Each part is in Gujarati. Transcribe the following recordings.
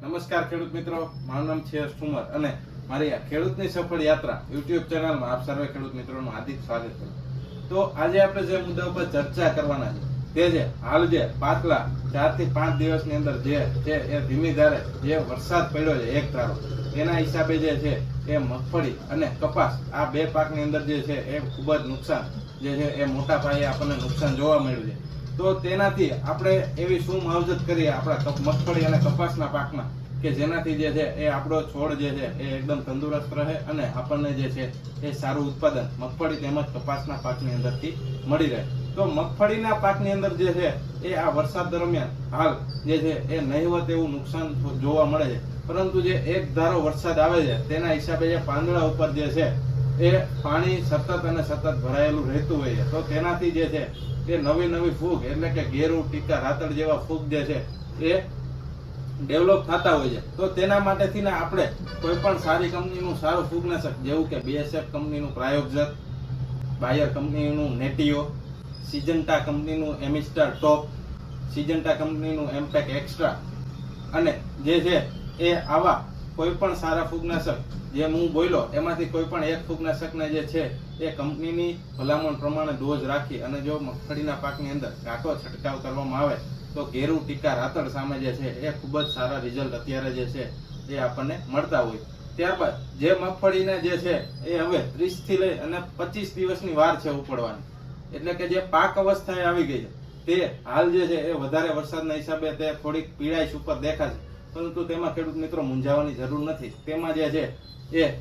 નમસ્કાર ખેડૂત મિત્રો, મારું નામ છે ઠુમર અને મારી આ ખેડૂતની સફળ યાત્રા યુટ્યુબ ચેનલમાં આપ સર્વે ખેડૂત મિત્રોનું હાર્દિક સ્વાગત કરું. તો આજે આપણે જે મુદ્દા ઉપર ચર્ચા કરવાના છે તે છે હાલ જે પાછલા 4 થી 5 દિવસની અંદર જે છે એ ધીમી ધારે જે વરસાદ પડ્યો છે એક ધારો, એના હિસાબે જે છે એ મગફળી અને કપાસ આ બે પાકની અંદર જે છે એ ખૂબ જ નુકસાન જે છે એ મોટા પાયે આપણને નુકસાન જોવા મળ્યું છે. તો તેનાથી આપણે એવી શું માવજત કરીએ આપણા મગફળી અને કપાસના પાકમાં કે જેનાથી જે છે એ આપણો છોડ જે છે એ એકદમ તંદુરસ્ત રહે અને આપણને જે છે એ સારું ઉત્પાદન મગફળી તેમજ કપાસના પાકની અંદરથી મળી રહે. તો મગફળીના પાકની અંદર જે છે એ આ વરસાદ દરમિયાન હાલ જે છે એ નહીવત એવું નુકસાન જોવા મળે છે, પરંતુ જે એક ધારો વરસાદ આવે છે તેના હિસાબે જે પાંદડા ઉપર જે છે એ પાણી સતત અને સતત ભરાયેલું રહેતું હોય છે. તો તેનાથી જે છે એ નવી ફૂગ એટલે કે ગેરુ, ટીકા, રાતળ જેવા ફૂગ જે છે એ ડેવલપ થતા હોય છે. તો તેના માટેથી ને આપણે કોઈ પણ સારી કંપનીનું સારું ફૂગનાશક જેવું કે BSF કંપનીનું પ્રાયોગજત, બાયર કંપનીનું નેટિયો, સિજન્ટા કંપનીનું એમિસ્ટાર ટોપ, સિજન્ટા કંપનીનું એમ્પેક એક્સ્ટ્રા અને જે છે એ આવા કોઈ પણ સારા ફૂગનાશક જે હું બોલ્યો એમાંથી કોઈ પણ એક ફૂગનાશકને જે છે એ કંપનીની ભલામણ પ્રમાણે ડોઝ રાખી અને જો મગફળીના પાકની અંદર કાંટો છંટકાવ કરવામાં આવે તો ગેરુ, ટીકા, રાતળ સામે જે છે એ ખૂબ જ સારા રિઝલ્ટ અત્યારે જે છે એ આપણને મળતા હોય. ત્યારબાદ જે મગફળીને જે છે એ હવે 30 થી લઈ અને 25 દિવસની વાર છે ઉપડવાની, એટલે કે જે પાક અવસ્થાએ આવી ગઈ છે તે હાલ જે છે એ વધારે વરસાદના હિસાબે તે થોડીક પીળાશ ઉપર દેખાશે, પરંતુ તેમાં ખેડૂત મિત્રો મૂંઝાવાની જરૂર નથી. તેમાં જે છે એ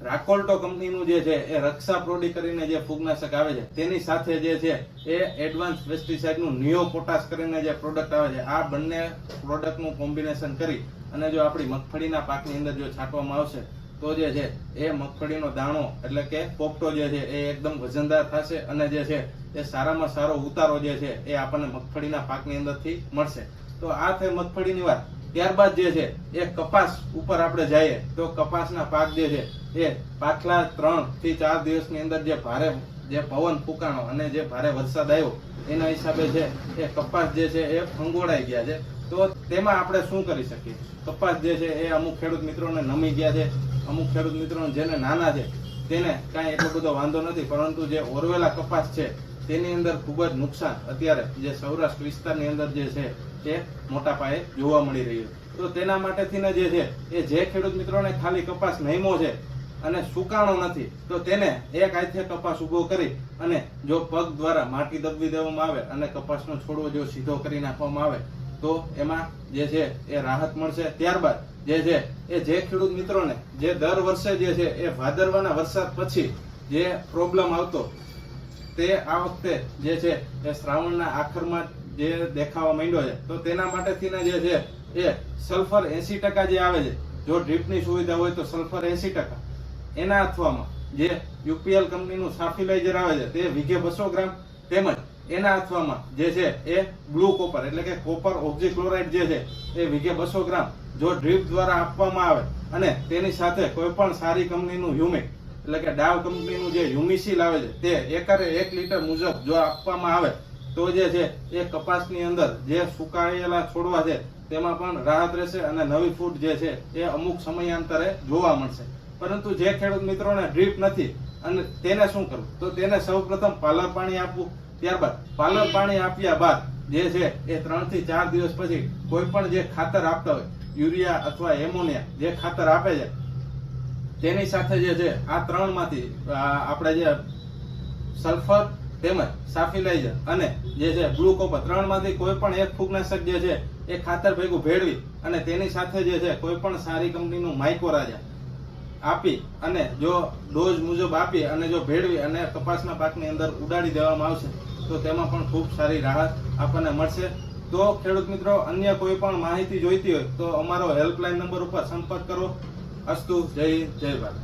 રાકોલ્ટો કંપનીનું જે છે એ રક્ષા પ્રોડી કરીને જે ફૂગનાશક આવે છે તેની સાથે જે છે એ એડવાન્સ પેસ્ટિસાઇડનું નિયો પોટાશ કરીને જે પ્રોડક્ટ આવે છે, આ બંને પ્રોડક્ટનું કોમ્બિનેશન કરી અને જો આપણી મગફળીના પાકની અંદર જો છાંટવામાં આવશે તો જે છે એ મગફળીનો દાણો એટલે કે પોપટો જે છે એ એકદમ વજનદાર થશે અને જે છે એ સારામાં સારો ઉતારો જે છે એ આપણને મગફળીના પાકની અંદરથી મળશે. તો આ થઈ મગફળીની વાત. ત્યારબાદ જે છે એ કપાસ ઉપર આપણે જઈએ તો કપાસના પાક જે છે એ પાછલા 3 થી 4 દિવસની અંદર જે ભારે જે પવન ફૂંકાણો અને જે ભારે વરસાદ આવ્યો એના હિસાબે છે એ કપાસ જે છે એ ફંગોળાઈ ગયા છે. તો તેમાં આપણે શું કરી શકીએ? કપાસ જે છે એ અમુક ખેડૂત મિત્રોને નમી ગયા છે, અમુક ખેડૂત મિત્રો જેને નાના છે તેને કાંઈ એટલો બધો વાંધો નથી, પરંતુ જે ઓરવેલા કપાસ છે તેની અંદર ખૂબ જ નુકસાન અત્યારે જે સૌરાષ્ટ્ર વિસ્તારની અંદર જે છે એ મોટા પાયે જોવા મળી રહ્યું. તો તેના માટેથી જે છે એ જે ખેડૂત મિત્રોને ખાલી કપાસ નહીમો છે અને સુકાણો નથી તો તેને એક હાથે કપાસ ઉભો કરી અને જો પગ દ્વારા માટી દબવી દેવામાં આવે અને કપાસનો છોડવો જો સીધો કરી નાખવામાં આવે તો એમાં જે છે એ રાહત મળશે. ત્યારબાદ જે છે એ જે ખેડૂત મિત્રોને જે દર વર્ષે જે છે એ ભાદરવાના વરસાદ પછી જે પ્રોબ્લેમ આવતો તે આ વખતે જે છે એ શ્રાવણના આખરમાં જે દેખાવા માંડ્યો છે. તો તેના માટેથી જે છે એ સલ્ફર 80% જે આવે છે, જો ડ્રીપની સુવિધા હોય તો સલ્ફર 80%, એના અથવામાં જે UPL કંપનીનું સાફિલાઇઝર આવે છે તે વીઘે 200 ગ્રામ, તેમજ એના અથવામાં જે છે એ બ્લુ કોપર એટલે કે કોપર ઓક્ઝીક્લોરાઇડ જે છે એ વીઘે 200 ગ્રામ જો ડ્રીપ દ્વારા આપવામાં આવે અને તેની સાથે કોઈ પણ સારી કંપનીનું હ્યુમિક એટલે કે ડાવ કંપનીનું જે હ્યુમિસિલ આવે છે તે એકરે 1 લીટર મુજબ જો આપવામાં આવે તો જે છે એ કપાસની અંદર જે સુકાયેલા છોડવા છે તેમાં પણ રાહત રહેશે અને નવી ફૂટ જે છે એ અમુક સમયાંતરે જોવા મળશે. પરંતુ જે ખેડૂત મિત્રોને ડ્રીપ નથી અને તેને શું કરવું? તો તેને સૌપ્રથમ પાલર પાણી આપવું. ત્યારબાદ પાલર પાણી આપ્યા બાદ જે છે એ 3 થી 4 દિવસ પછી કોઈ પણ જે ખાતર આપતા હોય, યુરિયા અથવા એમોનિયા જે ખાતર આપે છે તેની સાથે જે છે આ 3 માંથી આપણે જે સલ્ફર તેમજ સાફિલાઇઝર અને જે છે બ્લુ કોપર 3 માંથી કોઈ પણ એક ફૂગનાશક જે છે એ ખાતર ભેગું ભેળવી અને તેની સાથે જે છે કોઈ પણ સારી કંપનીનું માઇકોરાજા આપી અને જો ડોઝ મુજબ આપી અને જો ભેળવી અને કપાસના પાકની અંદર ઉડાડી દેવામાં આવશે તો તેમાં પણ ખૂબ સારી રાહત આપણને મળશે. તો ખેડૂત મિત્રો, અન્ય કોઈ પણ માહિતી જોઈતી હોય તો અમારો હેલ્પલાઇન નંબર ઉપર સંપર્ક કરો. અસ્તુ. જય હિન્દ, જય ભારત.